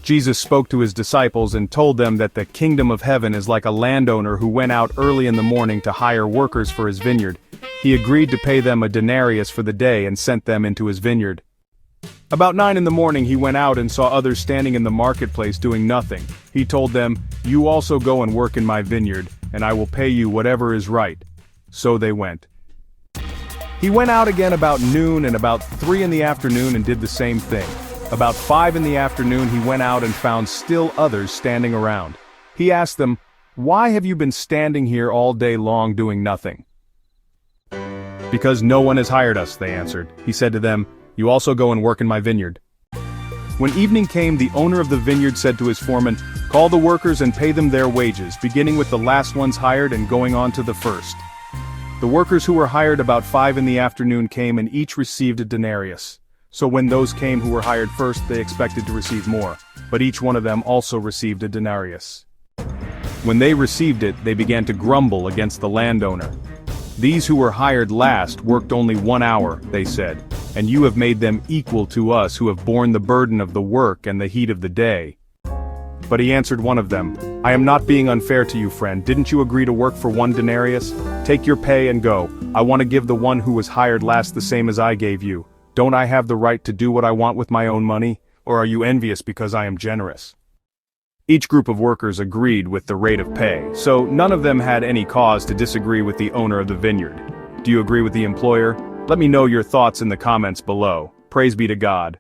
Jesus spoke to his disciples and told them that the kingdom of heaven is like a landowner who went out early in the morning to hire workers for his vineyard. He agreed to pay them a denarius for the day and sent them into his vineyard. About 9 in the morning he went out and saw others standing in the marketplace doing nothing. He told them, "You also go and work in my vineyard, and I will pay you whatever is right." So they went. He went out again about noon and about 3 in the afternoon and did the same thing. About 5 in the afternoon he went out and found still others standing around. He asked them, "Why have you been standing here all day long doing nothing?" "Because no one has hired us," they answered. He said to them, "You also go and work in my vineyard." When evening came, the owner of the vineyard said to his foreman, "Call the workers and pay them their wages, beginning with the last ones hired and going on to the first." The workers who were hired about 5 in the afternoon came and each received a denarius. So when those came who were hired first, they expected to receive more, but each one of them also received a denarius. When they received it, they began to grumble against the landowner. "These who were hired last worked only 1 hour," they said, "and you have made them equal to us who have borne the burden of the work and the heat of the day." But he answered one of them, "I am not being unfair to you, friend. Didn't you agree to work for 1 denarius? Take your pay and go. I want to give the one who was hired last the same as I gave you. Don't I have the right to do what I want with my own money, or are you envious because I am generous?" Each group of workers agreed with the rate of pay, so none of them had any cause to disagree with the owner of the vineyard. Do you agree with the employer? Let me know your thoughts in the comments below. Praise be to God.